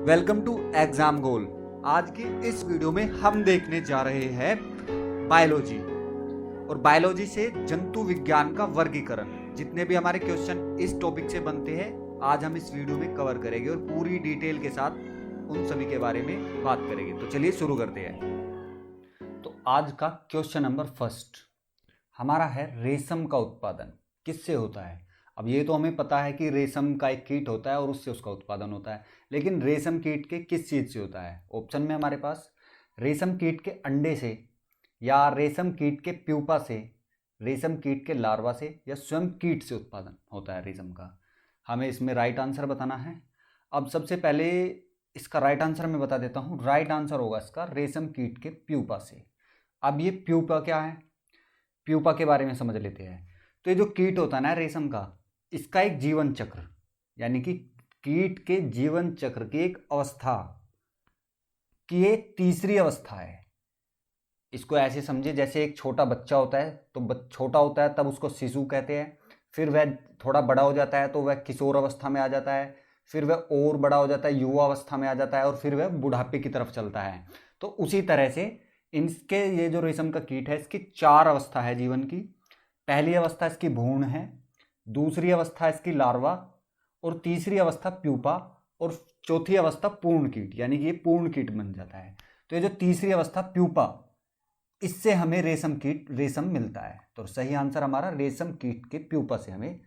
Welcome to exam गोल। आज की इस वीडियो में हम देखने जा रहे हैं बायोलॉजी और बायोलॉजी से जंतु विज्ञान का वर्गीकरण। जितने भी हमारे क्वेश्चन इस टॉपिक से बनते हैं आज हम इस वीडियो में कवर करेंगे और पूरी डिटेल के साथ उन सभी के बारे में बात करेंगे। तो चलिए शुरू करते हैं। तो आज का क्वेश्चन नंबर फर्स्ट हमारा है, रेशम का उत्पादन किससे होता है। अब ये तो हमें पता है कि रेशम का एक कीट होता है और उससे उसका उत्पादन होता है, लेकिन रेशम कीट के किस चीज़ से होता है। ऑप्शन में हमारे पास रेशम कीट के अंडे से, या रेशम कीट के प्यूपा से, रेशम कीट के लार्वा से, या स्वयं कीट से उत्पादन होता है रेशम का। हमें इसमें राइट आंसर बताना है। अब सबसे पहले इसका राइट आंसर मैं बता देता हूँ। राइट आंसर होगा इसका रेशम कीट के प्यूपा से। अब ये प्यूपा क्या है, प्यूपा के बारे में समझ लेते हैं। तो ये जो कीट होता है ना रेशम का, इसका एक जीवन चक्र, यानी कि कीट के जीवन चक्र की एक अवस्था की ये तीसरी अवस्था है। इसको ऐसे समझे जैसे एक छोटा बच्चा होता है, तो छोटा होता है तब उसको शिशु कहते हैं, फिर वह थोड़ा बड़ा हो जाता है तो वह किशोर अवस्था में आ जाता है, फिर वह और बड़ा हो जाता है युवा अवस्था में आ जाता है, और फिर वह बुढ़ापे की तरफ चलता है। तो उसी तरह से इनके ये जो रेशम का कीट है इसकी चार अवस्था है जीवन की। पहली अवस्था इसकी भ्रूण है, दूसरी अवस्था इसकी लार्वा, और तीसरी अवस्था प्यूपा, और चौथी अवस्था पूर्ण कीट, यानी कि ये पूर्ण कीट बन जाता है। तो ये जो तीसरी अवस्था प्यूपा, इससे हमें रेशम मिलता है। तो सही आंसर हमारा रेशम कीट के प्यूपा से हमें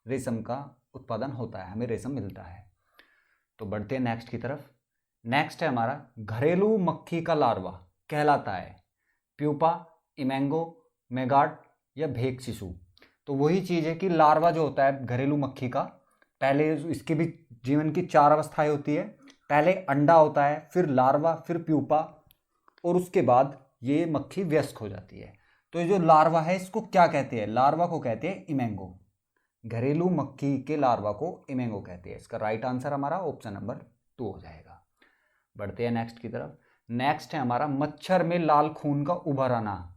रेशम का उत्पादन होता है, हमें रेशम मिलता है। तो बढ़ते हैं नेक्स्ट की तरफ। नेक्स्ट है हमारा, घरेलू मक्खी का लार्वा कहलाता है प्यूपा, इमेंगो, मेगाट या भेक शिशु। तो वही चीज़ है कि लार्वा जो होता है घरेलू मक्खी का, पहले इसकी भी जीवन की चार अवस्थाएं होती है। पहले अंडा होता है, फिर लार्वा, फिर प्यूपा, और उसके बाद ये मक्खी वयस्क हो जाती है। तो ये जो लार्वा है इसको क्या कहते हैं, लार्वा को कहते हैं इमेंगो। घरेलू मक्खी के लार्वा को इमेंगो कहते हैं। इसका राइट आंसर हमारा ऑप्शन नंबर 2 हो जाएगा। बढ़ते हैं नेक्स्ट की तरफ। नेक्स्ट है हमारा, मच्छर में लाल खून का उभर आना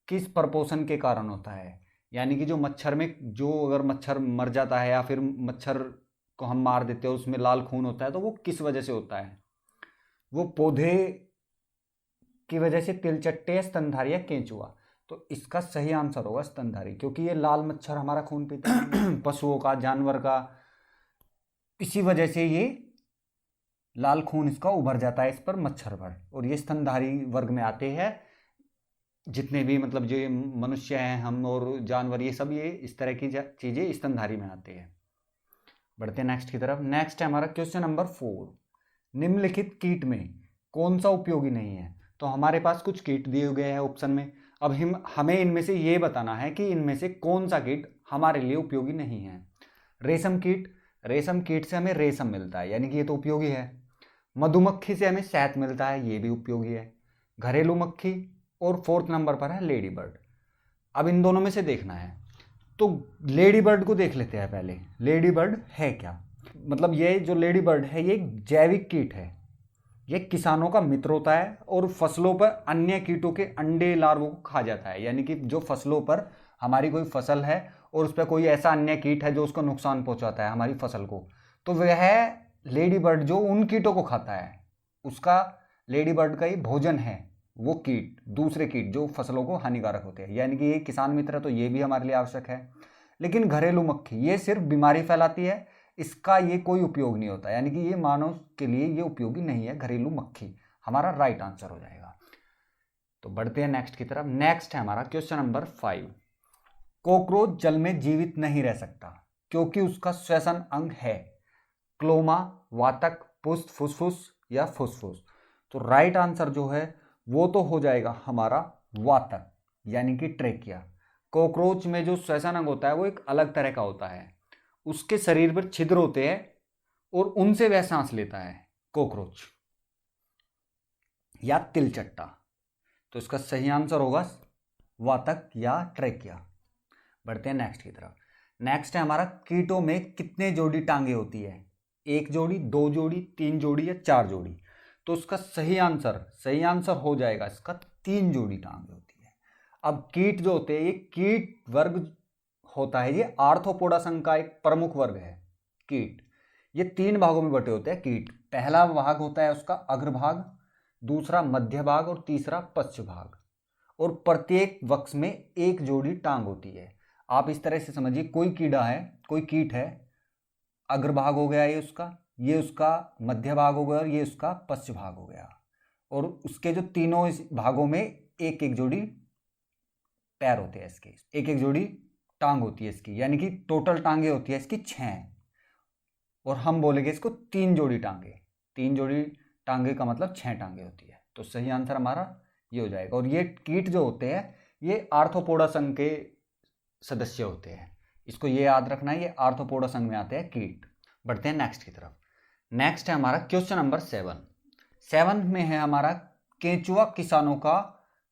किस प्रपोषण के कारण होता है। यानी कि जो मच्छर में, जो अगर मच्छर मर जाता है या फिर मच्छर को हम मार देते हैं उसमें लाल खून होता है, तो वो किस वजह से होता है। वो पौधे की वजह से, तिलचट्टे, स्तनधारी या केंचुआ। तो इसका सही आंसर होगा स्तनधारी, क्योंकि ये लाल मच्छर हमारा खून पीता है पशुओं का, जानवर का, इसी वजह से ये लाल खून इसका उभर जाता है इस पर, मच्छर पर। और ये स्तनधारी वर्ग में आते हैं। जितने भी मतलब जो मनुष्य हैं, हम और जानवर, ये सब ये इस तरह की चीज़ें स्तनधारी में आते हैं। बढ़ते हैं नेक्स्ट की तरफ। नेक्स्ट है हमारा क्वेश्चन नंबर 4, निम्नलिखित कीट में कौन सा उपयोगी नहीं है। तो हमारे पास कुछ कीट दिए गए हैं ऑप्शन में। अब हमें इनमें से ये बताना है कि इनमें से कौन सा कीट हमारे लिए उपयोगी नहीं है। रेशम कीट, रेशम कीट से हमें रेशम मिलता है, यानी कि ये तो उपयोगी है। मधुमक्खी से हमें शहद मिलता है, ये भी उपयोगी है। घरेलू मक्खी, और फोर्थ नंबर पर है लेडी बर्ड। अब इन दोनों में से देखना है, तो लेडी बर्ड को देख लेते हैं पहले। लेडी बर्ड है क्या, मतलब ये जो लेडी बर्ड है ये एक जैविक कीट है। ये किसानों का मित्र होता है और फसलों पर अन्य कीटों के अंडे लार्वों को खा जाता है। यानी कि जो फसलों पर, हमारी कोई फसल है और उस पर कोई ऐसा अन्य कीट है जो उसको नुकसान पहुंचाता है हमारी फसल को, तो वह लेडी बर्ड जो उन कीटों को खाता है, उसका लेडी बर्ड का ही भोजन है वो कीट, दूसरे कीट जो फसलों को हानिकारक होते हैं। यानी कि ये किसान मित्र है तो ये भी हमारे लिए आवश्यक है। लेकिन घरेलू मक्खी ये सिर्फ बीमारी फैलाती है, इसका ये कोई उपयोग नहीं होता, यानी कि ये मानव के लिए ये उपयोगी नहीं है घरेलू मक्खी। हमारा राइट आंसर हो जाएगा। तो बढ़ते हैं नेक्स्ट की तरफ। नेक्स्ट है हमारा क्वेश्चन नंबर 5, कॉकरोच जल में जीवित नहीं रह सकता क्योंकि उसका श्वसन अंग है क्लोमा, वातक, पुष्ट, फुसफुस या फुसफुस। तो राइट आंसर जो है वो तो हो जाएगा हमारा वातक, यानी कि ट्रेकिया। कॉकरोच में जो श्वसन अंग होता है वो एक अलग तरह का होता है, उसके शरीर पर छिद्र होते हैं और उनसे वह सांस लेता है कॉकरोच या तिलचट्टा। तो इसका सही आंसर होगा वातक या ट्रेकिया। बढ़ते हैं नेक्स्ट की तरफ। नेक्स्ट है हमारा, कीटों में कितने जोड़ी टांगे होती है, 1 जोड़ी, 2 जोड़ी, 3 जोड़ी या 4 जोड़ी। तो उसका सही आंसर हो जाएगा इसका 3 जोड़ी टांगे होती है। अब कीट जो होते हैं, ये कीट वर्ग होता है, ये आर्थ्रोपोडा संघ का एक प्रमुख वर्ग है। कीट। ये 3 भागों में बटे होते हैं कीट। पहला भाग होता है उसका अग्रभाग, दूसरा मध्य भाग और तीसरा पश्च भाग। और प्रत्येक वक्ष में एक जोड़ी टांग होती है। आप इस तरह से समझिए, कोई कीड़ा है, कोई कीट है, अग्रभाग हो गया ये उसका मध्य भाग हो गया और ये उसका पश्च भाग हो गया। और उसके जो तीनों इस भागों में एक एक जोड़ी पैर होते हैं इसके, एक एक जोड़ी टांग होती है इसकी, यानी कि टोटल टांगे होती है इसकी 6। और हम बोलेंगे इसको 3 जोड़ी टांगे। 3 जोड़ी टांगे का मतलब 6 टांगे होती है। तो सही आंसर हमारा ये हो जाएगा। और ये कीट जो होते हैं ये आर्थ्रोपोडा संघ के सदस्य होते हैं। इसको ये याद रखना है, ये आर्थ्रोपोडा संघ में आते हैं कीट। बढ़ते हैं नेक्स्ट की तरफ। नेक्स्ट है हमारा क्वेश्चन नंबर 7 में है हमारा, केंचुआ किसानों का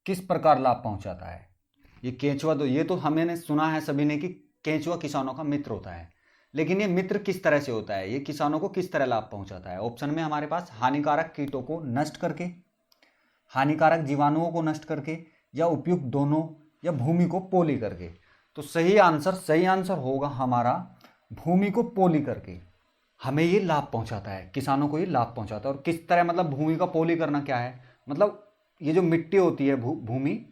किस प्रकार लाभ पहुंचाता है। ये केंचुआ तो ये तो हमने सुना है सभी ने कि केंचुआ किसानों का मित्र होता है, लेकिन ये मित्र किस तरह से होता है, ये किसानों को किस तरह लाभ पहुंचाता है। ऑप्शन में हमारे पास हानिकारक कीटों को नष्ट करके, हानिकारक जीवाणुओं को नष्ट करके, या उपयुक्त दोनों, या भूमि को पोली करके। तो सही आंसर होगा हमारा भूमि को पोली करके हमें ये लाभ पहुंचाता है, किसानों को ये लाभ पहुंचाता है। और किस तरह, मतलब भूमि का पोली करना क्या है, मतलब ये जो मिट्टी होती है भूमि,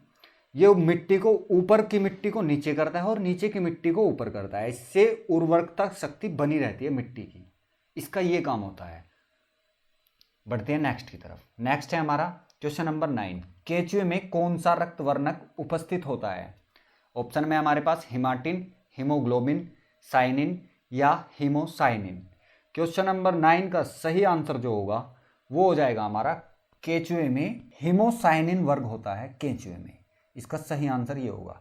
ये मिट्टी को, ऊपर की मिट्टी को नीचे करता है और नीचे की मिट्टी को ऊपर करता है। इससे उर्वरकता शक्ति बनी रहती है मिट्टी की, इसका ये काम होता है। बढ़ते हैं नेक्स्ट की तरफ। नेक्स्ट है हमारा क्वेश्चन नंबर 9, केंचुए में कौन सा रक्त वर्णक उपस्थित होता है। ऑप्शन में हमारे पास हिमाटिन, हीमोग्लोबिन, साइनिन या हीमोसाइनिन। क्वेश्चन नंबर 9 का सही आंसर जो होगा वो हो जाएगा हमारा, केंचुए में हीमोसाइनिन वर्ग होता है केंचुए में। इसका सही आंसर ये होगा।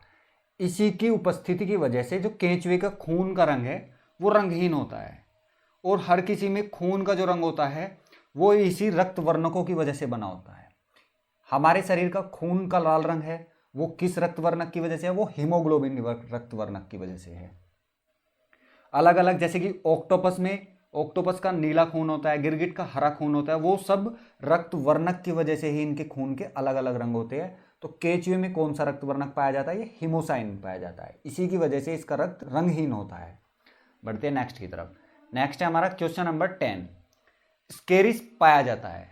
इसी की उपस्थिति की वजह से जो केंचुए का खून का रंग है वो रंगहीन होता है। और हर किसी में खून का जो रंग होता है वो इसी रक्त वर्णकों की वजह से बना होता है। हमारे शरीर का खून का लाल रंग है वो किस रक्त वर्णक की वजह से है, वो हीमोग्लोबिन रक्त वर्णक की वजह से है। अलग अलग, जैसे कि ऑक्टोपस में, ऑक्टोपस का नीला खून होता है, गिरगिट का हरा खून होता है, वो सब रक्त वर्णक की वजह से ही इनके खून के अलग अलग रंग होते हैं। तो केंचुए में कौन सा रक्त वर्णक पाया जाता है, ये हीमोसाइन पाया जाता है। इसी की वजह से इसका रक्त रंगहीन होता है। बढ़ते हैं नेक्स्ट की तरफ। नेक्स्ट है हमारा क्वेश्चन नंबर 10, स्केरिस पाया जाता है।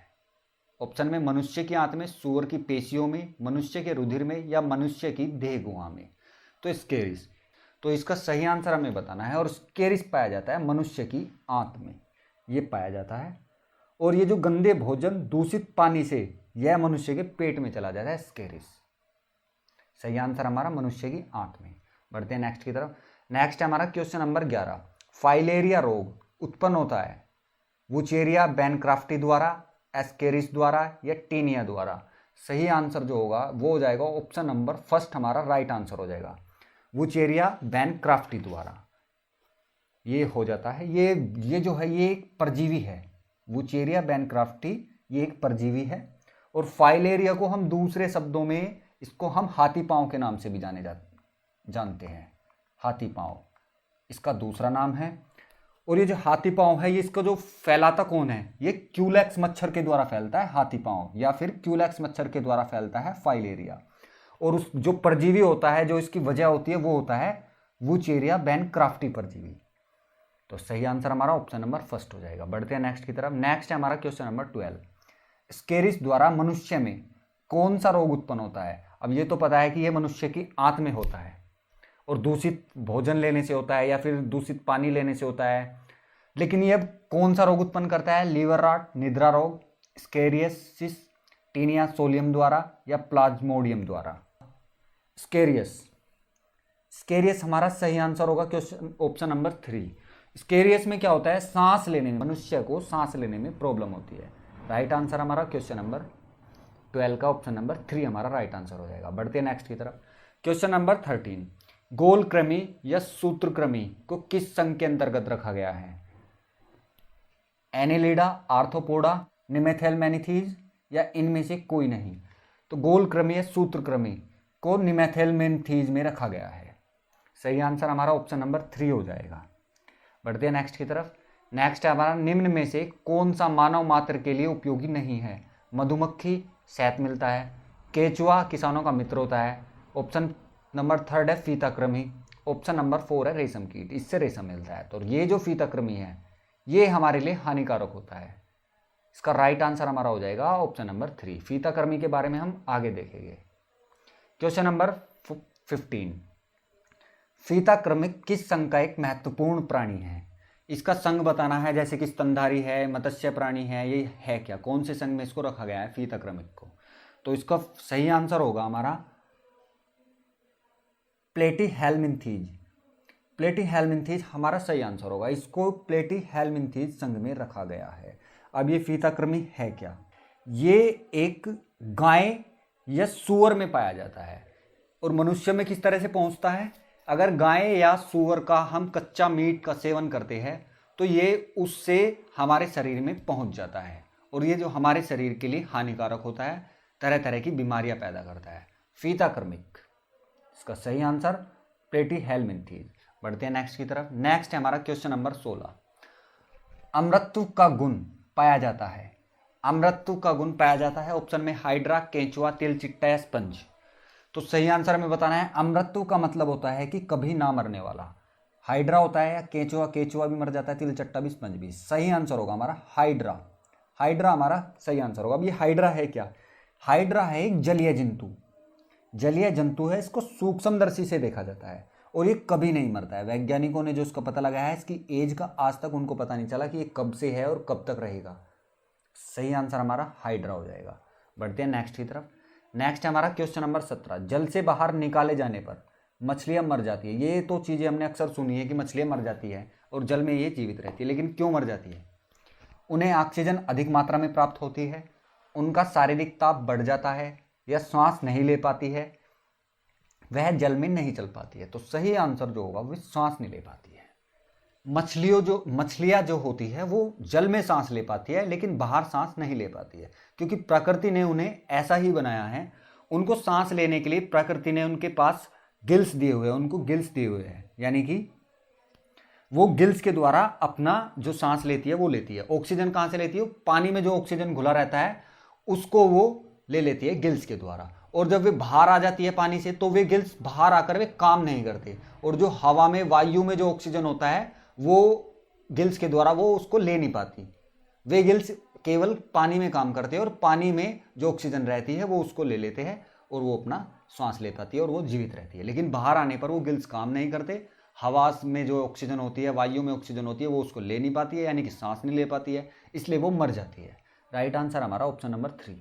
ऑप्शन में मनुष्य की आंत में, सूअर की पेशियों में, मनुष्य के रुधिर में या मनुष्य की देह गुहा में। तो स्केरिस, तो इसका सही आंसर हमें बताना है। और स्केरिस पाया जाता है मनुष्य की आंत में, ये पाया जाता है। और ये जो गंदे भोजन, दूषित पानी से यह मनुष्य के पेट में चला जाता है स्केरिस। सही आंसर हमारा मनुष्य की आंत में। बढ़ते हैं नेक्स्ट की तरफ। नेक्स्ट है हमारा क्वेश्चन नंबर 11, फाइलेरिया रोग उत्पन्न होता है वुचेरिया बैनक्राफ्टी द्वारा, एस्केरिस द्वारा या टीनिया द्वारा। सही आंसर जो होगा वो हो जाएगा ऑप्शन नंबर फर्स्ट, हमारा राइट आंसर हो जाएगा, वुचेरिया बैनक्राफ्टी द्वारा। ये हो जाता है। ये जो है ये एक परजीवी है। वुचेरिया बैनक्राफ्टी ये एक परजीवी है। और फाइलेरिया को हम दूसरे शब्दों में, इसको हम हाथी पांव के नाम से भी जानते हैं। हाथी पांव इसका दूसरा नाम है। और ये जो हाथी पांव है, ये इसका जो फैलाता कौन है, ये क्यूलेक्स मच्छर के द्वारा फैलता है हाथी पांव, या फिर क्यूलेक्स मच्छर के द्वारा फैलता है फाइलेरिया। और उस जो परजीवी होता है, जो इसकी वजह होती है, वो होता है वुचेरिया बैनक्राफ्टी परजीवी। तो सही आंसर हमारा ऑप्शन नंबर फर्स्ट हो जाएगा। बढ़ते हैं नेक्स्ट की तरफ। नेक्स्ट है हमारा क्वेश्चन नंबर 12, स्केरिस द्वारा मनुष्य में कौन सा रोग उत्पन्न होता है। अब ये तो पता है कि ये मनुष्य की आंत में होता है और दूषित भोजन लेने से होता है या फिर दूषित पानी लेने से होता है। लेकिन ये कौन सा रोग उत्पन्न करता है, लीवर रॉट, निद्रा रोग, स्केरियसिस, टीनिया सोलियम द्वारा या प्लाज्मोडियम द्वारा। स्केरियस हमारा सही आंसर होगा क्वेश्चन ऑप्शन नंबर 3। स्केरियस में क्या होता है, सांस लेने में, मनुष्य को सांस लेने में प्रॉब्लम होती है। राइट आंसर हमारा क्वेश्चन नंबर 12 का ऑप्शन नंबर 3 हमारा राइट आंसर हो जाएगा। बढ़ते हैं नेक्स्ट की तरफ। क्वेश्चन नंबर 13, गोल कृमि या सूत्रकृमि को किस संघ के अंतर्गत रखा गया है। एनेलिडा, आर्थ्रोपोडा, निमेथेलमेनिथीज या इनमें से कोई नहीं। तो गोल कृमि या सूत्रकृमि को निमेथेलमेनिथीज में रखा गया है। सही आंसर हमारा ऑप्शन नंबर 3 हो जाएगा। बढ़ते हैं नेक्स्ट की तरफ। नेक्स्ट है हमारा, निम्न में से कौन सा मानव मात्र के लिए उपयोगी नहीं है। मधुमक्खी शहद मिलता है, केंचुआ किसानों का मित्र होता है, ऑप्शन नंबर 3 है फीताकृमि, ऑप्शन नंबर 4 है रेशम कीट, इससे रेशम मिलता है। तो ये जो फीताकृमि है ये हमारे लिए हानिकारक होता है। इसका राइट आंसर हमारा हो जाएगा ऑप्शन नंबर 3। फीताकृमि के बारे में हम आगे देखेंगे। क्वेश्चन नंबर 15, फीताकृमि किस संघ का एक महत्वपूर्ण प्राणी है? इसका संघ बताना है, जैसे कि स्तनधारी है, मत्स्य प्राणी है, ये है क्या, कौन से संघ में इसको रखा गया है फीताकृमि को? तो इसका सही आंसर होगा हमारा प्लेटीहेल्मिन्थीज। प्लेटीहेल्मिन्थीज हमारा सही आंसर होगा। इसको प्लेटीहेल्मिन्थीज संघ में रखा गया है। अब ये फीताकृमि है क्या? ये एक गाय या सूअर में पाया जाता है। और मनुष्य में किस तरह से पहुंचता है? अगर गाय या सूअर का हम कच्चा मीट का सेवन करते हैं तो ये उससे हमारे शरीर में पहुंच जाता है, और ये जो हमारे शरीर के लिए हानिकारक होता है, तरह तरह की बीमारियां पैदा करता है। फीताकृमिक, इसका सही आंसर प्लेटीहेल्मिन्थीज। बढ़ते हैं नेक्स्ट की तरफ। नेक्स्ट है हमारा क्वेश्चन नंबर 16, अमृतत्व का गुण पाया जाता है। अमृतत्व का गुण पाया जाता है ऑप्शन में हाइड्रा, केंचुआ, तिलचिट्टा या स्पंज। तो सही आंसर हमें बताना है। अमृतत्व का मतलब होता है कि कभी ना मरने वाला। हाइड्रा होता है या केंचुआ, केंचुआ भी मर जाता है, तिलचट्टा भी, स्पंज भी। सही आंसर होगा हमारा हाइड्रा। हाइड्रा हमारा सही आंसर होगा। अब ये हाइड्रा है क्या? हाइड्रा है एक जलीय जंतु। जलीय जंतु है, इसको सूक्ष्मदर्शी से देखा जाता है और ये कभी नहीं मरता है। वैज्ञानिकों ने जो इसका पता लगाया है, इसकी एज का आज तक उनको पता नहीं चला कि ये कब से है और कब तक रहेगा। सही आंसर हमारा हाइड्रा हो जाएगा। बढ़ते हैं नेक्स्ट की तरफ। नेक्स्ट है हमारा क्वेश्चन नंबर 17, जल से बाहर निकाले जाने पर मछलियां मर जाती है। ये तो चीज़ें हमने अक्सर सुनी है कि मछलियां मर जाती है और जल में ये जीवित रहती है, लेकिन क्यों मर जाती है? उन्हें ऑक्सीजन अधिक मात्रा में प्राप्त होती है, उनका शारीरिक ताप बढ़ जाता है, या श्वास नहीं ले पाती है, वह जल में नहीं चल पाती है। तो सही आंसर जो होगा वो सांस नहीं ले पाती है। मछलियां जो होती है वो जल में सांस ले पाती है, लेकिन बाहर सांस नहीं ले पाती है, क्योंकि प्रकृति ने उन्हें ऐसा ही बनाया है। उनको सांस लेने के लिए प्रकृति ने उनके पास गिल्स दिए हुए हैं, उनको गिल्स दिए हुए हैं, यानी कि वो गिल्स के द्वारा अपना जो सांस लेती है वो लेती है। ऑक्सीजन कहाँ से लेती है? पानी में जो ऑक्सीजन घुला रहता है उसको वो ले लेती है गिल्स के द्वारा। और जब वे बाहर आ जाती है पानी से, तो वे गिल्स बाहर आकर वे काम नहीं करते, और जो हवा में, वायु में जो ऑक्सीजन होता है वो गिल्स के द्वारा वो उसको ले नहीं पाती। वे गिल्स केवल पानी में काम करते हैं, और पानी में जो ऑक्सीजन रहती है वो उसको ले लेते हैं और वो अपना सांस ले पाती है और वो जीवित रहती है। लेकिन बाहर आने पर वो गिल्स काम नहीं करते। हवा में जो ऑक्सीजन होती है, वायु में ऑक्सीजन होती है, वो उसको ले नहीं पाती है, यानी कि सांस नहीं ले पाती है, इसलिए वो मर जाती है। राइट आंसर हमारा ऑप्शन नंबर 3।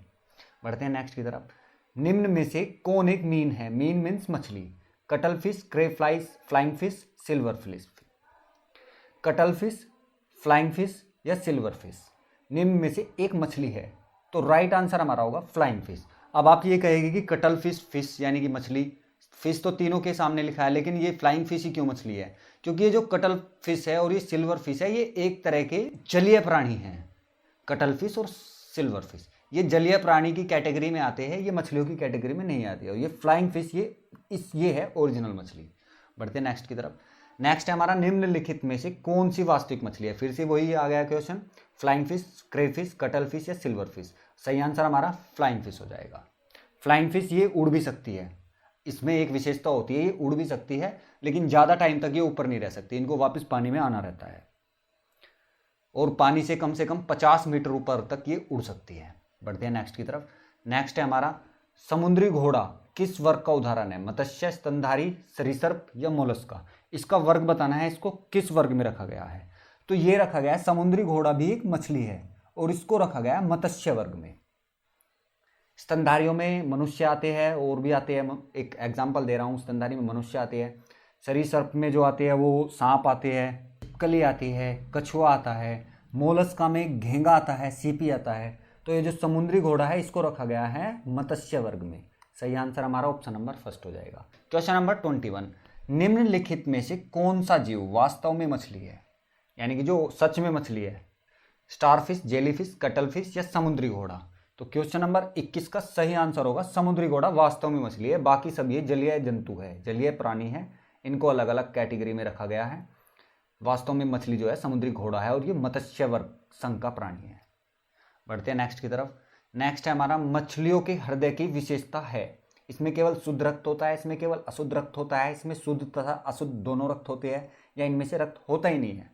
बढ़ते हैं नेक्स्ट की तरफ। निम्न में से कौन एक मीन है? मीन मीन्स मछली। Cuttlefish, cray flies, flying fish, silverfish. Cuttlefish, flying fish या सिल्वर फिश, निम्न में से एक मछली है। तो राइट आंसर हमारा होगा फ्लाइंग फिश। अब आप ये कहेंगे कि कटल फिश, फिश यानी कि मछली, फिश तो तीनों के सामने लिखा है, लेकिन ये फ्लाइंग फिश ही क्यों मछली है? क्योंकि ये जो कटल फिश है और ये सिल्वर फिश है, ये एक तरह के जलीय प्राणी हैं। कटल फिश और सिल्वर फिश ये जलीय प्राणी की कैटेगरी में आते हैं, ये मछलियों की कैटेगरी में नहीं आती है। और ये फ्लाइंग फिश ये है ओरिजिनल मछली। बढ़ते हैं नेक्स्ट की तरफ। नेक्स्ट है हमारा निम्नलिखित में से कौन सी वास्तविक मछली है? फिर से वही आ गया क्वेश्चन, फ्लाइंग फिश, क्रे फिश, कटल फिश या सिल्वर फिश। सही आंसर हमारा फ्लाइंग फिश हो जाएगा। फ्लाइंग फिश ये उड़ भी सकती है, इसमें एक विशेषता होती है, ये उड़ भी सकती है, लेकिन ज़्यादा टाइम तक ये ऊपर नहीं रह सकती, इनको वापस पानी में आना रहता है, और पानी से कम 50 मीटर ऊपर तक ये उड़ सकती है। बढ़ते हैं नेक्स्ट की तरफ। नेक्स्ट है हमारा समुद्री घोड़ा किस वर्ग का उदाहरण है? मत्स्य, स्तनधारी, सरीसृप या मोलस्का। इसका वर्ग बताना है, इसको किस वर्ग में रखा गया है। तो ये रखा गया है, समुद्री घोड़ा भी एक मछली है और इसको रखा गया है मत्स्य वर्ग में। स्तनधारियों में मनुष्य आते हैं और भी आते हैं, एक एग्जाम्पल दे रहा हूँ, स्तनधारी में मनुष्य आते हैं। सरीसृप में जो आते हैं वो सांप आते हैं, छिपकली आती है, कछुआ आता है। मोलस्का में घेंगा आता है, सीपी आता है। तो ये जो समुद्री घोड़ा है इसको रखा गया है मत्स्य वर्ग में। सही आंसर हमारा ऑप्शन नंबर फर्स्ट हो जाएगा। क्वेश्चन नंबर 21, निम्नलिखित में से कौन सा जीव वास्तव में मछली है, यानी कि जो सच में मछली है? स्टारफिश, जेलीफिश, कटलफिश या समुद्री घोड़ा। तो क्वेश्चन नंबर 21 का सही आंसर होगा समुद्री घोड़ा वास्तव में मछली है। बाकी सब ये जलीय जंतु है, जलीय प्राणी है, इनको अलग अलग कैटेगरी में रखा गया है। वास्तव में मछली जो है समुद्री घोड़ा है और ये मत्स्य वर्ग संघ का प्राणी है। बढ़ते हैं नेक्स्ट की तरफ। नेक्स्ट है हमारा मछलियों के हृदय की विशेषता है। इसमें केवल शुद्ध रक्त होता है, इसमें केवल अशुद्ध रक्त होता है, इसमें शुद्ध तथा अशुद्ध दोनों रक्त होते हैं, या इनमें से रक्त होता ही नहीं है।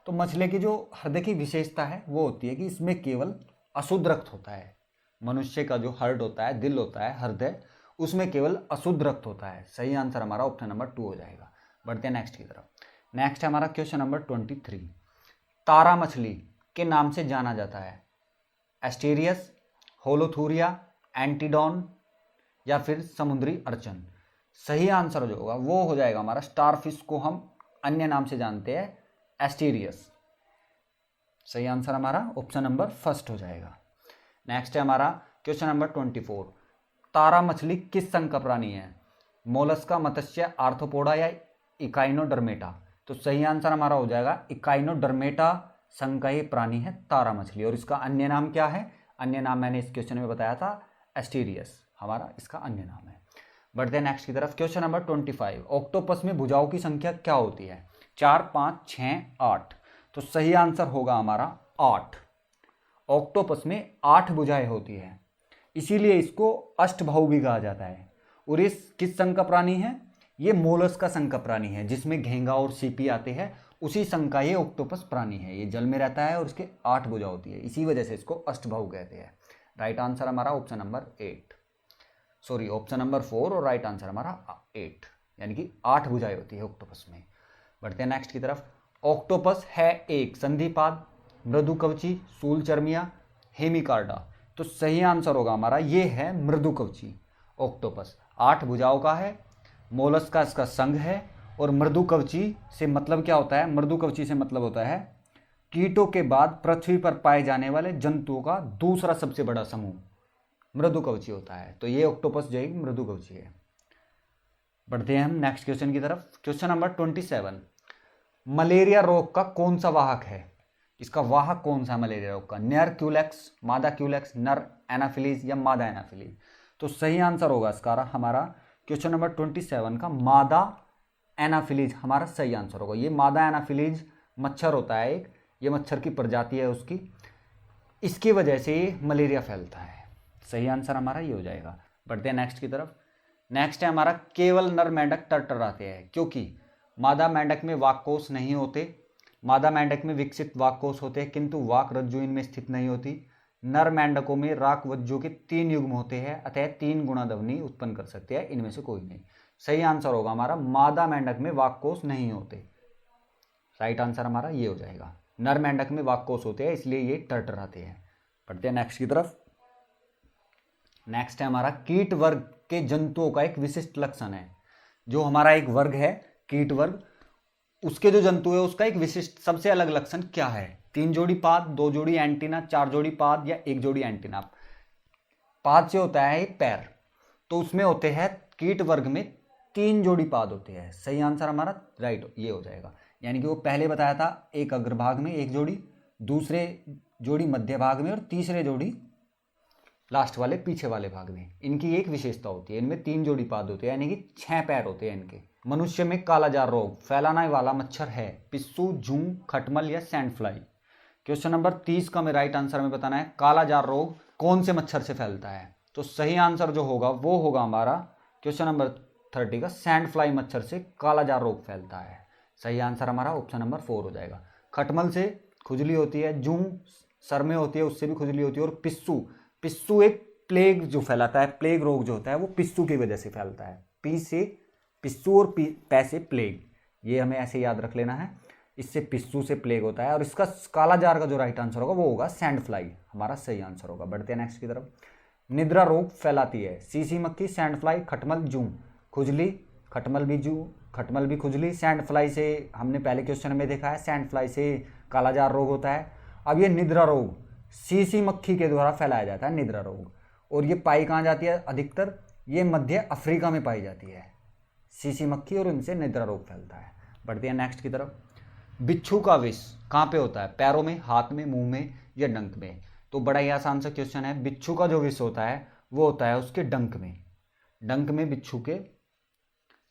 तो मछली की जो हृदय की विशेषता है वो होती है कि इसमें केवल अशुद्ध रक्त होता है। मनुष्य का जो हार्ट होता है, दिल होता है, हृदय, उसमें केवल अशुद्ध रक्त होता है। सही आंसर हमारा ऑप्शन नंबर 2 हो जाएगा। बढ़ते हैं नेक्स्ट की तरफ। नेक्स्ट है हमारा क्वेश्चन नंबर 23। तारा मछली के नाम से जाना जाता है एस्टेरियस, होलोथूरिया, एंटीडॉन या फिर समुद्री अर्चन। सही आंसर जो होगा वो हो जाएगा हमारा स्टारफिश को हम अन्य नाम से जानते हैं एस्टेरियस। सही आंसर हमारा ऑप्शन नंबर फर्स्ट हो जाएगा। नेक्स्ट है हमारा क्वेश्चन नंबर 24। तारा मछली किस संघ का प्राणी है? मोलस्का, मत्स्य, आर्थ्रोपोडा या इकाइनोडर्मेटा। तो सही आंसर हमारा हो जाएगा इकाइनोडर्मेटा संघ का ही प्राणी है तारा मछली। और इसका अन्य नाम क्या है? अन्य नाम मैंने इस क्वेश्चन में बताया था एस्टेरियस, हमारा इसका अन्य नाम है। बढ़ते हैं नेक्स्ट की तरफ। Question number 25। ऑक्टोपस में भुजाओं की संख्या क्या होती है? 4, 5, 6, 8। तो सही आंसर होगा हमारा 8। ऑक्टोपस में 8 भुजाएं होती है, इसीलिए इसको अष्टभुज भी कहा जाता है। और इस किस संघ का प्राणी है? ये मोलस्का संघ का प्राणी है, जिसमें घेंगा और सीपी आते हैं। उसी संघ का ये ऑक्टोपस प्राणी है। ये जल में रहता है और इसके 8 भुजा होती है, इसी वजह से इसको अष्टभुज कहते हैं। राइट आंसर हमारा option number 8, sorry option number 4, और राइट आंसर हमारा 8, यानी कि 8 भुजाएं होती है ऑक्टोपस में। बढ़ते हैं नेक्स्ट की तरफ। ऑक्टोपस है एक संधिपाद, मृदुकवची, शूलचर्मिया, हेमिकार्डा। तो सही आंसर होगा हमारा ये है मृदुकवची। ऑक्टोपस 8 भुजाओं का है, मोलस्का इसका संघ है, और मृदुकवची से मतलब क्या होता है? मृदुकवची से मतलब होता है कीटों के बाद पृथ्वी पर पाए जाने वाले जंतुओं का दूसरा सबसे बड़ा समूह मृदुकवची होता है। तो ये ऑक्टोपस जो है मृदुकवची है। बढ़ते हैं हम नेक्स्ट क्वेश्चन की तरफ। Question number 27। मलेरिया रोग का कौन सा वाहक है? इसका वाहक कौन सा है मलेरिया रोग का? नर क्यूलेक्स, मादा क्यूलेक्स, नर एनाफिलीज या मादा एनाफिलीज। तो सही आंसर होगा इसका हमारा क्वेश्चन नंबर 27 का मादा एनाफिलीज हमारा सही आंसर होगा। ये मादा एनाफिलीज मच्छर होता है एक, ये मच्छर की प्रजाति है उसकी, इसकी वजह से ये मलेरिया फैलता है। सही आंसर हमारा ये हो जाएगा। बढ़ते हैं नेक्स्ट की तरफ। नेक्स्ट है हमारा केवल नर मेंढक टरटराते हैं, क्योंकि मादा मेंढक में वाक्कोश नहीं होते। मादा मेंढक में विकसित वाक्कोश होते हैं, किंतु वाक रज्जु इनमें स्थित नहीं होती। नर मेंढकों में राक वज्जों के 3 युग्म होते हैं, अतः 3 गुणा ध्वनि उत्पन्न कर सकते हैं, इनमें से कोई नहीं। सही आंसर होगा हमारा मादा मेंढक में वाक्कोश नहीं होते। राइट आंसर हमारा ये हो जाएगा। नर मेंढक में वाक्कोश होते हैं, इसलिए ये टरटराते हैं। बढ़ते हैं नेक्स्ट की तरफ। नेक्स्ट है हमारा कीट वर्ग के जंतुओं का एक विशिष्ट लक्षण है। जो हमारा एक वर्ग है कीट वर्ग, उसके जो जंतु है उसका एक विशिष्ट सबसे अलग लक्षण क्या है? 3 जोड़ी पाद, 2 जोड़ी एंटीना, 4 जोड़ी पाद या 1 जोड़ी एंटीना। पाद से होता है पैर, तो उसमें होते हैं कीट वर्ग में 3 जोड़ी पाद होते हैं। सही आंसर हमारा राइट ये हो जाएगा। यानी कि वो पहले बताया था एक अग्रभाग में 1 जोड़ी, दूसरे जोड़ी मध्य भाग में, और तीसरे जोड़ी लास्ट वाले पीछे वाले भाग में। इनकी एक विशेषता होती है, इनमें 3 जोड़ी पाद होते हैं, यानी कि 6 पैर होते हैं इनके। मनुष्य में कालाजार रोग फैलाने वाला मच्छर है पिस्सू, जूं, खटमल या सैंड फ्लाई। क्वेश्चन नंबर 30 का हमें राइट आंसर में बताना है कालाजार रोग कौन से मच्छर से फैलता है? तो सही आंसर जो होगा वो होगा हमारा क्वेश्चन नंबर 30 का सैंड फ्लाई मच्छर से कालाजार रोग फैलता है। सही आंसर हमारा ऑप्शन नंबर 4 हो जाएगा। खटमल से खुजली होती है, जूं सर में होती है उससे भी खुजली होती है, और पिस्सू एक प्लेग जो फैलाता है, प्लेग रोग जो होता है वो पिस्सू की वजह से फैलता है। पी से पिस्सू और पै से प्लेग, ये हमें ऐसे याद रख लेना है। इससे पिस्सू से प्लेग होता है, और इसका कालाजार का जो राइट आंसर होगा वो होगा सैंड फ्लाई, हमारा सही आंसर होगा। बढ़ते हैं नेक्स्ट की तरफ। निद्रा रोग फैलाती है सीसी मक्खी, सैंड फ्लाई, खटमल, जूं। खुजली, खटमल भी जूं, खटमल भी खुजली। सैंड फ्लाई से हमने पहले क्वेश्चन में देखा है, सैंड फ्लाई से कालाजार रोग होता है। अब ये निद्रा रोग सीसी मक्खी के द्वारा फैलाया जाता है निद्रा रोग, और ये पाई कहाँ जाती है? अधिकतर ये मध्य अफ्रीका में पाई जाती है सीसी मक्खी, और इनसे निद्रा रोग फैलता है। बढ़ते हैं नेक्स्ट की तरफ। बिच्छू का विष कहाँ पे होता है? पैरों में, हाथ में, मुंह में या डंक में? तो बड़ा ही आसान सा क्वेश्चन है। बिच्छू का जो विष होता है वो होता है उसके डंक में। डंक में बिच्छू के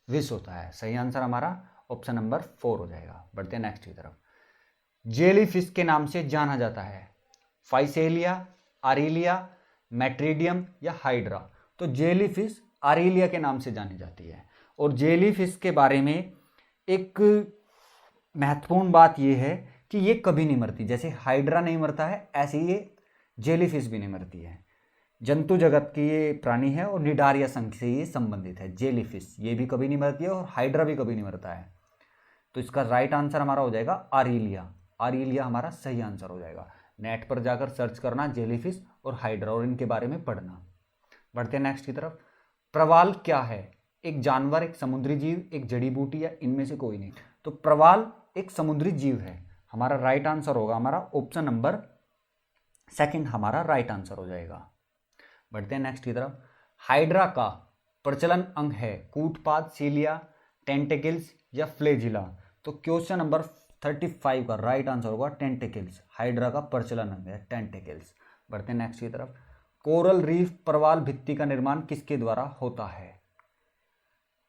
विष होता है। सही आंसर हमारा ऑप्शन नंबर 4 हो जाएगा। बढ़ते हैं नेक्स्ट की तरफ। जेली फिश के नाम से जाना जाता है फाइसेलिया, आरिलिया, मैट्रीडियम या हाइड्रा। तो जेली फिश आरिलिया के नाम से जानी जाती है। और जेली फिश के बारे में एक महत्वपूर्ण बात यह है कि ये कभी नहीं मरती। जैसे हाइड्रा नहीं मरता है, ऐसे ही ये जेलीफिश भी नहीं मरती है। जंतु जगत की ये प्राणी है और निडारिया संघ से ये संबंधित है। जेलीफिश ये भी कभी नहीं मरती है और हाइड्रा भी कभी नहीं मरता है। तो इसका राइट आंसर हमारा हो जाएगा आरिलिया। आरिलिया हमारा सही आंसर हो जाएगा। नेट पर जाकर सर्च करना जेलीफिश और हाइड्रा और इनके बारे में पढ़ना। बढ़ते हैं नेक्स्ट की तरफ। प्रवाल क्या है? एक जानवर, एक समुद्री जीव, एक जड़ी बूटी या इनमें से कोई नहीं। तो प्रवाल एक समुद्री जीव है। हमारा राइट आंसर होगा हमारा ऑप्शन नंबर सेकंड हमारा राइट आंसर हो जाएगा। बढ़ते हैं नेक्स्ट की तरफ। हाइड्रा का प्रचलन अंग है कूटपाद, सीलिया, टेंटेकल्स या फ्लेजिला। तो क्वेश्चन नंबर 35 का राइट आंसर होगा टेंटेकल्स। हाइड्रा का प्रचलन अंग है टेंटेकल्स। बढ़ते हैं नेक्स्ट की तरफ। कोरल रीफ प्रवाल भित्ति का निर्माण किसके द्वारा होता है?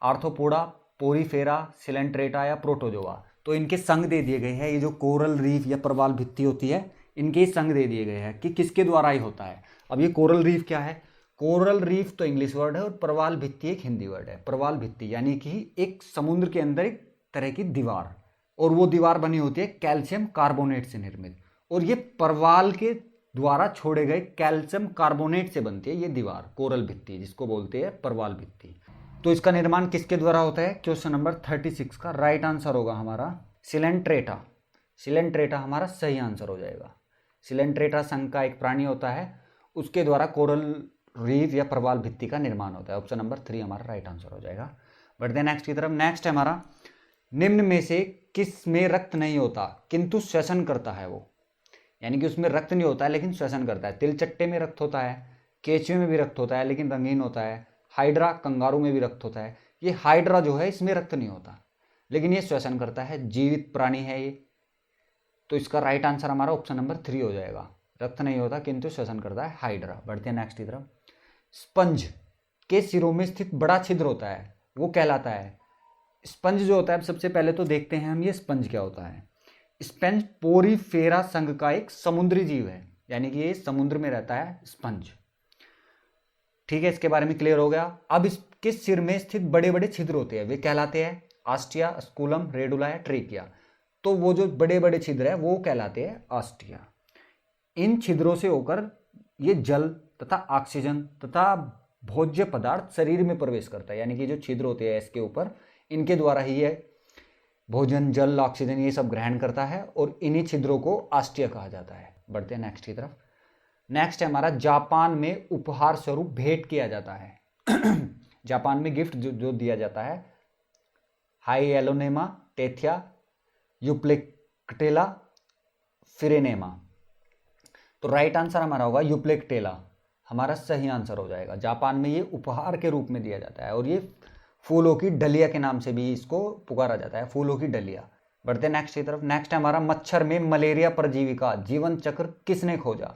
आर्थ्रोपोडा, पोरीफेरा, सिलेंट्रेटा या प्रोटोजोआ। तो इनके संग दे दिए गए हैं। ये जो कोरल रीफ या प्रवाल भित्ति होती है, इनके संग दे दिए गए हैं कि किसके द्वारा ही होता है। अब ये कोरल रीफ क्या है? कोरल रीफ तो इंग्लिश वर्ड है और प्रवाल भित्ति एक हिंदी वर्ड है। प्रवाल भित्ति यानी कि एक समुद्र के अंदर एक तरह की दीवार, और वो दीवार बनी होती है कैल्शियम कार्बोनेट से निर्मित, और ये प्रवाल के द्वारा छोड़े गए कैल्शियम कार्बोनेट से बनती है ये दीवार, कोरल भित्ति, जिसको बोलते हैं प्रवाल भित्ति। तो इसका निर्माण किसके द्वारा होता है? क्वेश्चन नंबर 36 का राइट आंसर होगा हमारा सिलेंट्रेटा। सिलेंट्रेटा हमारा सही आंसर हो जाएगा। सिलेंट्रेटा संघ का एक प्राणी होता है, उसके द्वारा कोरल रीफ या प्रवाल भित्ति का निर्माण होता है। ऑप्शन नंबर 3 हमारा राइट आंसर हो जाएगा। बढ़ते हैं नेक्स्ट की तरफ। नेक्स्ट है हमारा, निम्न में से किस में रक्त नहीं होता किंतु श्वसन करता है वो? यानी कि उसमें रक्त नहीं होता है लेकिन श्वसन करता है। तिलचट्टे में रक्त होता है, केचुए में भी रक्त होता है लेकिन रंगीन होता है, हाइड्रा कंगारू में भी रक्त होता है। ये हाइड्रा जो है इसमें रक्त नहीं होता लेकिन ये श्वसन करता है, जीवित प्राणी है ये। तो इसका राइट आंसर हमारा ऑप्शन नंबर 3 हो जाएगा। रक्त नहीं होता किंतु श्वसन करता है, हाइड्रा। बढ़ते हैं नेक्स्ट की तरफ। स्पंज के सिरों में स्थित बड़ा छिद्र होता है वो कहलाता है? स्पंज जो होता है, सबसे पहले तो देखते हैं हम ये स्पंज क्या होता है। स्पंज पोरीफेरा संघ का एक समुद्री जीव है, यानी कि ये समुद्र में रहता है स्पंज। ठीक है, इसके बारे में क्लियर हो गया। अब इसके सिर में स्थित बड़े बड़े छिद्र होते हैं, वे कहलाते हैं आस्टिया, स्कूलम, रेडुला या ट्रेकिया। तो वो जो बड़े बड़े छिद्र है वो कहलाते हैं आस्टिया। इन छिद्रों से होकर ये जल तथा ऑक्सीजन तथा भोज्य पदार्थ शरीर में प्रवेश करता है, यानी कि जो छिद्र होते हैं इसके ऊपर, इनके द्वारा ही ये भोजन, जल, ऑक्सीजन ये सब ग्रहण करता है, और इन्हीं छिद्रों को आस्टिया कहा जाता है। बढ़ते हैं नेक्स्ट की तरफ। नेक्स्ट है हमारा, जापान में उपहार स्वरूप भेंट किया जाता है जापान में गिफ्ट जो दिया जाता है, हाइएलोनेमा, टेथिया, यूप्लेक्टेला, फिरेनेमा। तो राइट आंसर हमारा होगा यूप्लेक्टेला, हमारा सही आंसर हो जाएगा। जापान में ये उपहार के रूप में दिया जाता है, और ये फूलों की डलिया के नाम से भी इसको पुकारा जाता है, फूलों की डलिया। बढ़ते नेक्स्ट की तरफ। नेक्स्ट है हमारा, मच्छर में मलेरिया परजीवी का जीवन चक्र किसने खोजा?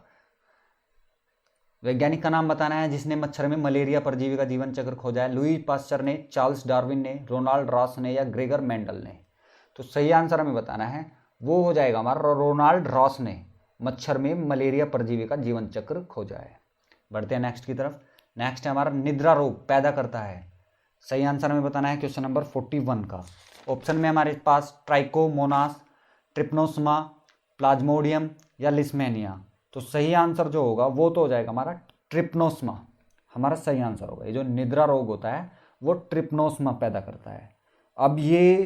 वैज्ञानिक का नाम बताना है जिसने मच्छर में मलेरिया परजीवी का जीवन चक्र खोजा है। लुई पास्चर ने, चार्ल्स डार्विन ने, रोनाल्ड रॉस ने या ग्रेगर मेंडल ने। तो सही आंसर हमें बताना है, वो हो जाएगा हमारा रोनाल्ड रॉस ने मच्छर में मलेरिया परजीवी का जीवन चक्र खोजा है। बढ़ते हैं नेक्स्ट की तरफ। नेक्स्ट है हमारा, निद्रा रोग पैदा करता है। सही आंसर हमें बताना है क्वेश्चन नंबर 41 का। ऑप्शन में हमारे पास ट्राइकोमोनास, ट्रिप्नोसोमा, प्लाज्मोडियम या लिस्मेनिया। तो सही आंसर जो होगा वो तो हो जाएगा हमारा ट्रिप्नोसोमा, हमारा सही आंसर होगा। ये जो निद्रा रोग होता है वो ट्रिप्नोसोमा पैदा करता है। अब ये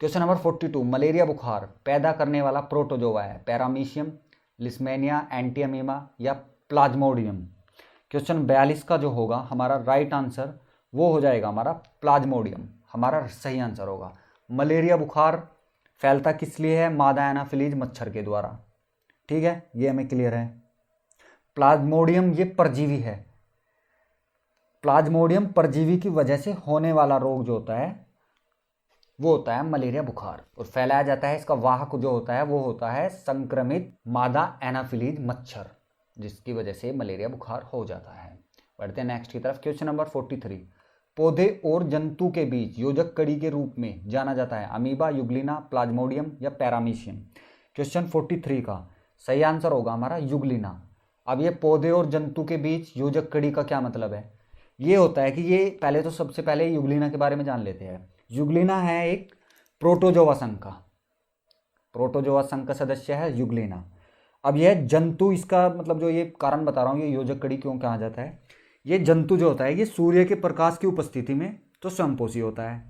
क्वेश्चन नंबर 42, मलेरिया बुखार पैदा करने वाला प्रोटोजोआ है? पैरामीशियम, लिस्मेनिया, एंटीअमीमा या प्लाज्मोडियम। क्वेश्चन 42 का जो होगा हमारा राइट आंसर वो हो जाएगा हमारा प्लाज्मोडियम, हमारा सही आंसर होगा। मलेरिया बुखार फैलता किस लिए है? मादा एनाफिलीज मच्छर के द्वारा। ठीक है, ये हमें क्लियर है। प्लाज्मोडियम ये परजीवी है। प्लाज्मोडियम परजीवी की वजह से होने वाला रोग जो होता है वो होता है मलेरिया बुखार, और फैलाया जाता है, इसका वाहक जो होता है वो होता है संक्रमित मादा एनाफिलीज मच्छर, जिसकी वजह से मलेरिया बुखार हो जाता है। बढ़ते हैं नेक्स्ट की तरफ। क्वेश्चन नंबर 43, पौधे और जंतु के बीच योजक कड़ी के रूप में जाना जाता है? अमीबा, युग्लिना, प्लाज्मोडियम या पैरामीशियम। क्वेश्चन 43 का सही आंसर होगा हमारा युग्लिना। अब ये पौधे और जंतु के बीच योजक कड़ी का क्या मतलब है? ये होता है कि ये पहले तो सबसे पहले युग्लिना के बारे में जान लेते हैं। युग्लिना है एक प्रोटोजोआ संघ का, प्रोटोजोआ संघ का सदस्य है यूग्लिना। अब यह जंतु, इसका मतलब जो ये कारण बता रहा हूँ, ये योजक कड़ी क्यों कहा जाता है, ये जंतु जो होता है ये सूर्य के प्रकाश की उपस्थिति में तो स्वयंपोषी होता है,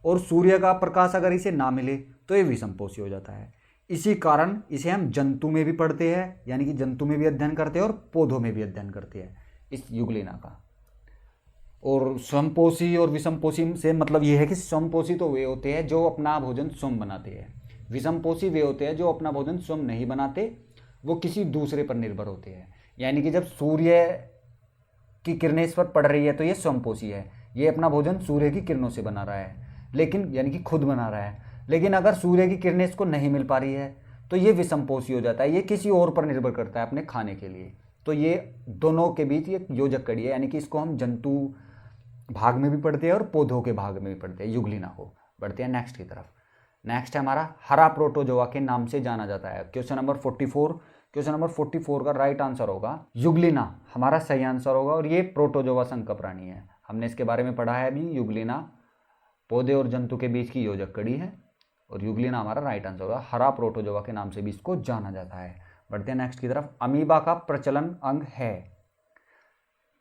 और सूर्य का प्रकाश अगर इसे ना मिले तो ये विषमपोषी हो जाता है। इसी कारण इसे हम जंतु में भी पढ़ते हैं, यानी कि जंतु में भी अध्ययन करते हैं और पौधों में भी अध्ययन करते हैं इस यूग्लिना का। और स्वयंपोषी और विषमपोषी से मतलब ये है कि स्वयंपोषी तो वे होते हैं जो अपना भोजन स्वयं बनाते हैं, विषमपोषी वे होते हैं जो अपना भोजन स्वयं नहीं बनाते, वो किसी दूसरे पर निर्भर होते हैं। यानी कि जब सूर्य की किरणें इस पर पड़ रही है तो ये स्वयंपोषी है, ये अपना भोजन सूर्य की किरणों से बना रहा है, लेकिन यानी कि खुद बना रहा है। लेकिन अगर सूर्य की किरणें इसको नहीं मिल पा रही है तो ये विषमपोषी हो जाता है, ये किसी और पर निर्भर करता है अपने खाने के लिए। तो ये दोनों के बीच ये योजक कड़ी है, यानी कि इसको हम जंतु भाग में भी पढ़ते हैं और पौधों के भाग में भी पढ़ते हैं, यूग्लिना को। बढ़ते हैं नेक्स्ट की तरफ। नेक्स्ट है हमारा हरा प्रोटोजोआ के नाम से जाना जाता है। क्वेश्चन नंबर 44, क्वेश्चन नंबर 44 का राइट आंसर होगा यूग्लिना, हमारा सही आंसर होगा। और ये प्रोटोजोआ संघ का प्राणी है, हमने इसके बारे में पढ़ा है अभी। यूग्लिना पौधे और जंतु के बीच की योजक कड़ी है और यूग्लिना हमारा राइट आंसर होगा। हरा प्रोटोजोआ के नाम से भी इसको जाना जाता है। बढ़ते हैं नेक्स्ट की तरफ। अमीबा का प्रचलन अंग है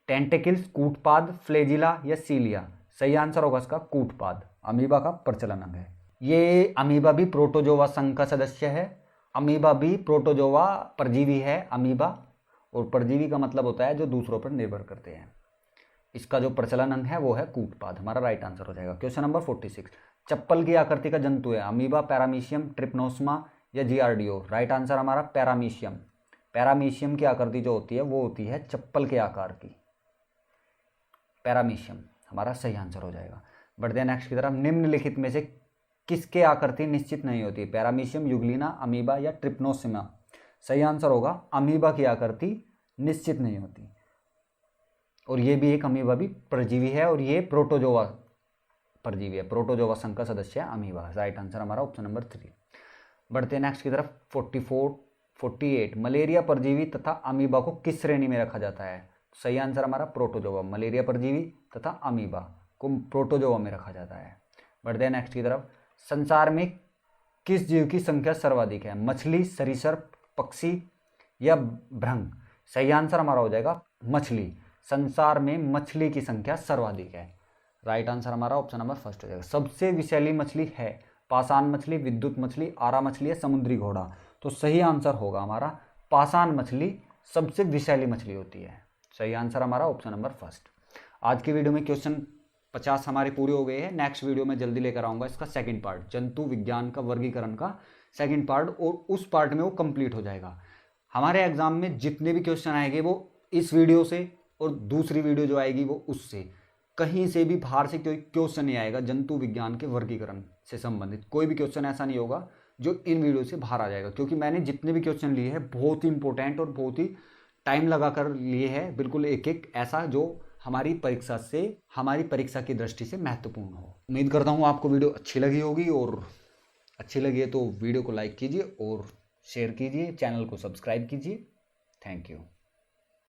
टेंटेकिल्स, कूटपाद, फ्लेजिला या सीलिया। सही आंसर होगा इसका कूटपाद, अमीबा का प्रचलन अंग है। ये अमीबा भी प्रोटोजोआ संघ का सदस्य है। अमीबा भी प्रोटोजोआ परजीवी है अमीबा, और परजीवी का मतलब होता है जो दूसरों पर निर्भर करते हैं। इसका जो प्रचलन अंग है वो है कूटपाद, हमारा राइट आंसर हो जाएगा। क्वेश्चन नंबर 46, चप्पल की आकृति का जंतु है अमीबा, पैरामीशियम, ट्रिप्नोसमा या जियार्डियो। राइट आंसर हमारा पैरामीशियम। पैरामीशियम की आकृति जो होती है वो होती है चप्पल के आकार की, पैरामीशियम हमारा सही आंसर हो जाएगा। बढ़ते हैं नेक्स्ट की तरफ। निम्नलिखित में से किसके आकृति निश्चित नहीं होती, पैरामीशियम, यूग्लिना, अमीबा या ट्रिप्नोसमा। सही आंसर होगा अमीबा की आकृति निश्चित नहीं होती, और ये भी एक अमीबा भी परजीवी है, और ये प्रोटोजोआ परजीवी है, प्रोटोजोआ संघ का सदस्य है अमीबा। राइट आंसर हमारा ऑप्शन नंबर 3। बढ़ते हैं नेक्स्ट की तरफ। 48 मलेरिया परजीवी तथा अमीबा को किस श्रेणी में रखा जाता है। सही आंसर हमारा प्रोटोजोआ, मलेरिया परजीवी तथा अमीबा को प्रोटोजोआ में रखा जाता है। बढ़ते हैं नेक्स्ट की तरफ। संसार में किस जीव की संख्या सर्वाधिक है, मछली, सरीसृप, पक्षी या भृंग। सही आंसर हमारा हो जाएगा मछली, संसार में मछली की संख्या सर्वाधिक है। राइट आंसर हमारा ऑप्शन नंबर फर्स्ट हो जाएगा। सबसे विषैली मछली है पाषाण मछली, विद्युत मछली, आरा मछली या समुद्री घोड़ा। तो सही आंसर होगा हमारा पाषाण मछली सबसे विषैली मछली होती है। सही आंसर हमारा ऑप्शन नंबर फर्स्ट। आज की वीडियो में क्वेश्चन 50 हमारे पूरे हो गए हैं। नेक्स्ट वीडियो में जल्दी लेकर आऊँगा इसका सेकंड पार्ट, जंतु विज्ञान का वर्गीकरण का सेकंड पार्ट, और उस पार्ट में वो कंप्लीट हो जाएगा। हमारे एग्जाम में जितने भी क्वेश्चन आएंगे वो इस वीडियो से और दूसरी वीडियो जो आएगी वो उससे, कहीं से भी बाहर से कोई क्वेश्चन नहीं आएगा। जंतु विज्ञान के वर्गीकरण से संबंधित कोई भी क्वेश्चन ऐसा नहीं होगा जो इन वीडियो से बाहर आ जाएगा, क्योंकि मैंने जितने भी क्वेश्चन लिए हैं बहुत ही इंपॉर्टेंट और बहुत ही टाइम लगा कर लिए हैं, बिल्कुल एक एक ऐसा जो हमारी परीक्षा की दृष्टि से महत्वपूर्ण हो। उम्मीद करता हूँ आपको वीडियो अच्छी लगी होगी, और अच्छी लगी है तो वीडियो को लाइक कीजिए और शेयर कीजिए, चैनल को सब्सक्राइब कीजिए। Thank you.